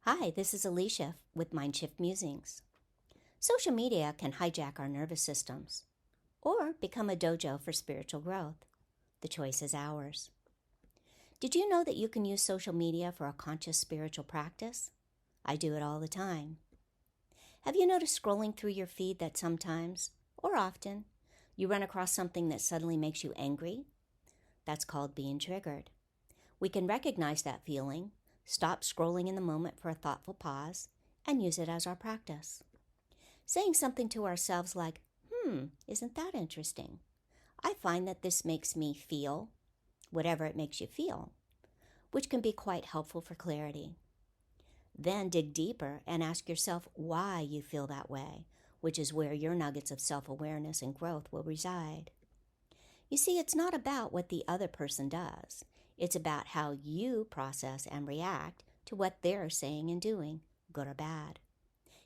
Hi, this is Alecia with MindShift Musings. Social media can hijack our nervous systems or become a dojo for spiritual growth. The choice is ours. Did you know that you can use social media for a conscious spiritual practice? I do it all the time. Have you noticed scrolling through your feed that sometimes, or often, you run across something that suddenly makes you angry? That's called being triggered. We can recognize that feeling, stop scrolling in the moment for a thoughtful pause, and use it as our practice. Saying something to ourselves like, isn't that interesting? I find that this makes me feel, whatever it makes you feel, which can be quite helpful for clarity. Then dig deeper and ask yourself why you feel that way, which is where your nuggets of self-awareness and growth will reside. You see, it's not about what the other person does. It's about how you process and react to what they're saying and doing, good or bad.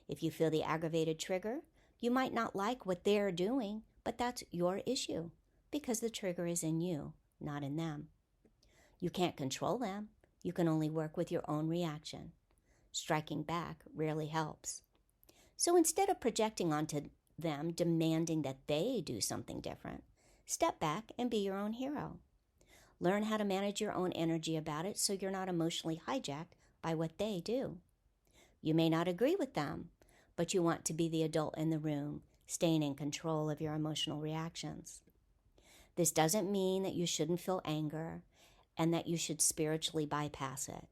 If you feel the aggravated trigger, you might not like what they're doing, but that's your issue because the trigger is in you, not in them. You can't control them. You can only work with your own reaction. Striking back rarely helps. So instead of projecting onto them, demanding that they do something different, step back and be your own hero. Learn how to manage your own energy about it so you're not emotionally hijacked by what they do. You may not agree with them, but you want to be the adult in the room, staying in control of your emotional reactions. This doesn't mean that you shouldn't feel anger and that you should spiritually bypass it.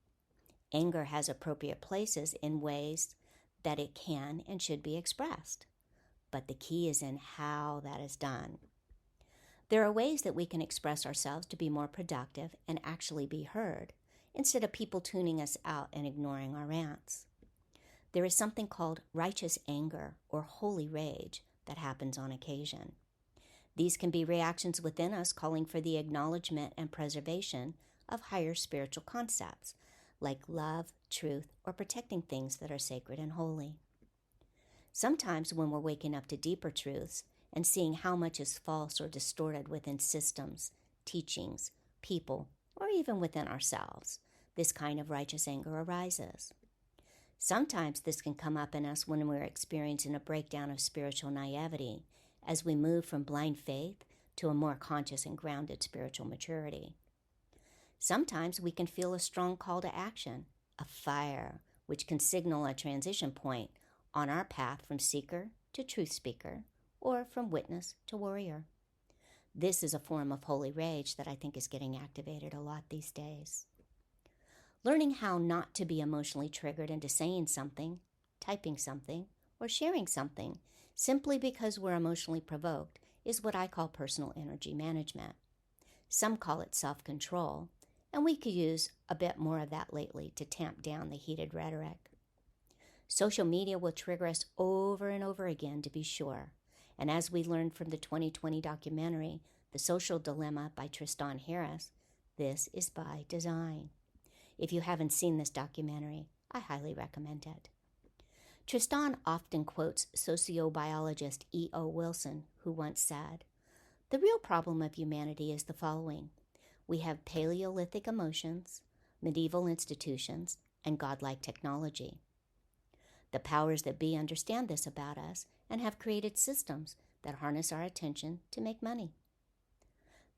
Anger has appropriate places in ways that it can and should be expressed, but the key is in how that is done. There are ways that we can express ourselves to be more productive and actually be heard, instead of people tuning us out and ignoring our rants. There is something called righteous anger or holy rage that happens on occasion. These can be reactions within us calling for the acknowledgement and preservation of higher spiritual concepts, like love, truth, or protecting things that are sacred and holy. Sometimes when we're waking up to deeper truths, and seeing how much is false or distorted within systems, teachings, people, or even within ourselves, this kind of righteous anger arises. Sometimes this can come up in us when we're experiencing a breakdown of spiritual naivety as we move from blind faith to a more conscious and grounded spiritual maturity. Sometimes we can feel a strong call to action, a fire, which can signal a transition point on our path from seeker to truth speaker, or from witness to warrior. This is a form of holy rage that I think is getting activated a lot these days. Learning how not to be emotionally triggered into saying something, typing something, or sharing something simply because we're emotionally provoked is what I call personal energy management. Some call it self-control, and we could use a bit more of that lately to tamp down the heated rhetoric. Social media will trigger us over and over again, to be sure. And as we learned from the 2020 documentary, The Social Dilemma by Tristan Harris, this is by design. If you haven't seen this documentary, I highly recommend it. Tristan often quotes sociobiologist E.O. Wilson, who once said, "The real problem of humanity is the following. We have Paleolithic emotions, medieval institutions, and godlike technology. The powers that be understand this about us and have created systems that harness our attention to make money.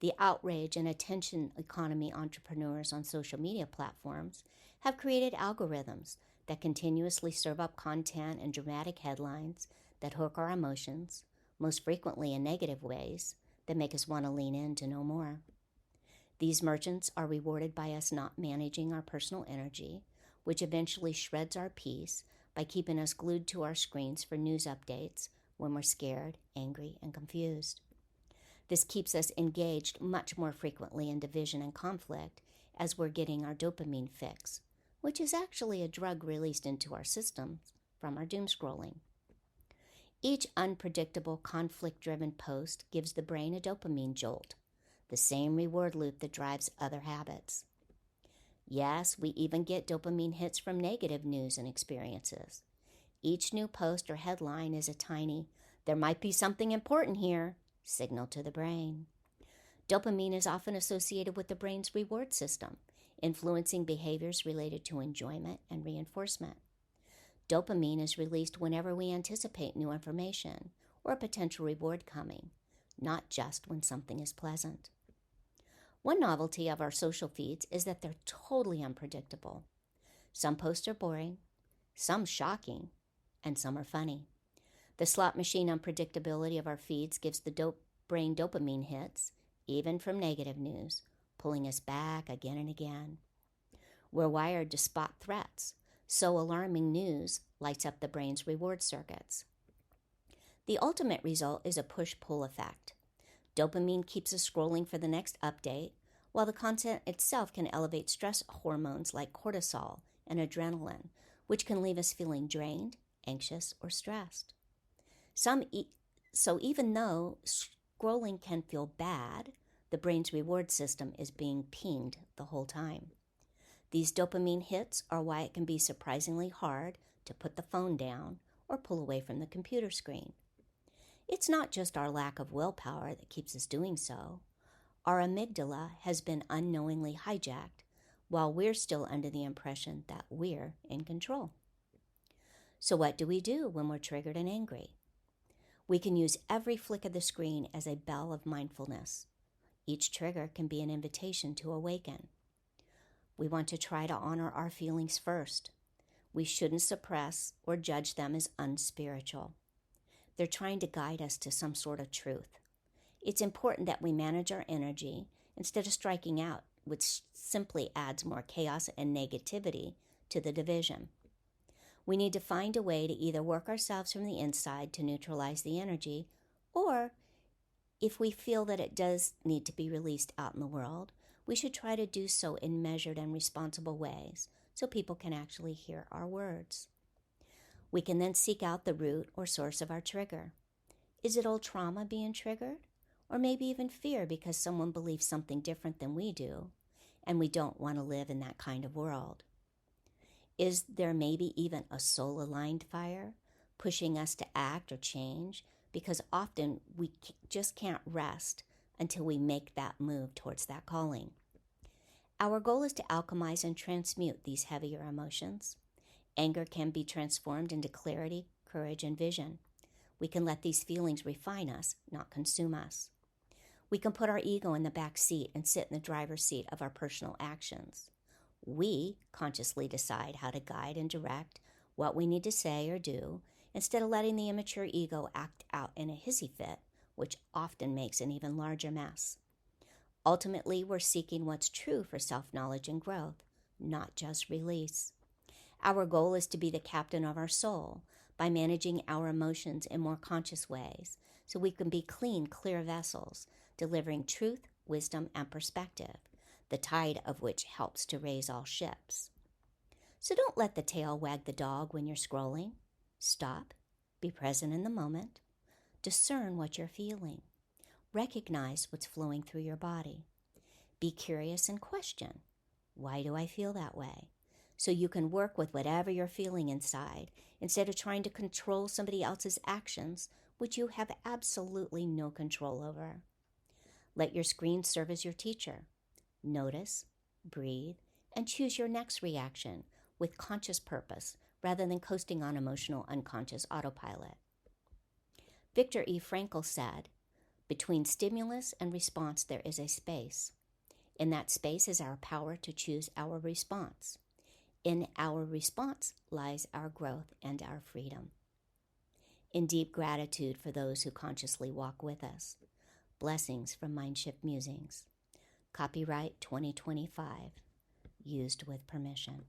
The outrage and attention economy entrepreneurs on social media platforms have created algorithms that continuously serve up content and dramatic headlines that hook our emotions, most frequently in negative ways, that make us want to lean in to know more. These merchants are rewarded by us not managing our personal energy, which eventually shreds our peace by keeping us glued to our screens for news updates when we're scared, angry, and confused. This keeps us engaged much more frequently in division and conflict as we're getting our dopamine fix, which is actually a drug released into our systems from our doomscrolling. Each unpredictable, conflict-driven post gives the brain a dopamine jolt, the same reward loop that drives other habits. Yes, we even get dopamine hits from negative news and experiences. Each new post or headline is a tiny, "there might be something important here," signal to the brain. Dopamine is often associated with the brain's reward system, influencing behaviors related to enjoyment and reinforcement. Dopamine is released whenever we anticipate new information or a potential reward coming, not just when something is pleasant. One novelty of our social feeds is that they're totally unpredictable. Some posts are boring, some shocking, and some are funny. The slot machine unpredictability of our feeds gives the brain dopamine hits, even from negative news, pulling us back again and again. We're wired to spot threats, so alarming news lights up the brain's reward circuits. The ultimate result is a push-pull effect. Dopamine keeps us scrolling for the next update, while the content itself can elevate stress hormones like cortisol and adrenaline, which can leave us feeling drained, anxious, or stressed. So even though scrolling can feel bad, the brain's reward system is being pinged the whole time. These dopamine hits are why it can be surprisingly hard to put the phone down or pull away from the computer screen. It's not just our lack of willpower that keeps us doing so. Our amygdala has been unknowingly hijacked while we're still under the impression that we're in control. So what do we do when we're triggered and angry? We can use every flick of the screen as a bell of mindfulness. Each trigger can be an invitation to awaken. We want to try to honor our feelings first. We shouldn't suppress or judge them as unspiritual. They're trying to guide us to some sort of truth. It's important that we manage our energy instead of striking out, which simply adds more chaos and negativity to the division. We need to find a way to either work ourselves from the inside to neutralize the energy, or if we feel that it does need to be released out in the world, we should try to do so in measured and responsible ways so people can actually hear our words. We can then seek out the root or source of our trigger. Is it old trauma being triggered? Or maybe even fear because someone believes something different than we do, and we don't want to live in that kind of world? Is there maybe even a soul-aligned fire pushing us to act or change? Because often we just can't rest until we make that move towards that calling. Our goal is to alchemize and transmute these heavier emotions. Anger can be transformed into clarity, courage, and vision. We can let these feelings refine us, not consume us. We can put our ego in the back seat and sit in the driver's seat of our personal actions. We consciously decide how to guide and direct what we need to say or do, instead of letting the immature ego act out in a hissy fit, which often makes an even larger mess. Ultimately, we're seeking what's true for self-knowledge and growth, not just release. Our goal is to be the captain of our soul by managing our emotions in more conscious ways, so we can be clean, clear vessels, delivering truth, wisdom, and perspective, the tide of which helps to raise all ships. So don't let the tail wag the dog when you're scrolling. Stop, be present in the moment, discern what you're feeling, recognize what's flowing through your body. Be curious and question, why do I feel that way? So you can work with whatever you're feeling inside instead of trying to control somebody else's actions, which you have absolutely no control over. Let your screen serve as your teacher. Notice, breathe, and choose your next reaction with conscious purpose rather than coasting on emotional unconscious autopilot. Viktor E. Frankl said, "Between stimulus and response there is a space. In that space is our power to choose our response. In our response lies our growth and our freedom." In deep gratitude for those who consciously walk with us. Blessings from MindShift Musings. Copyright 2025. Used with permission.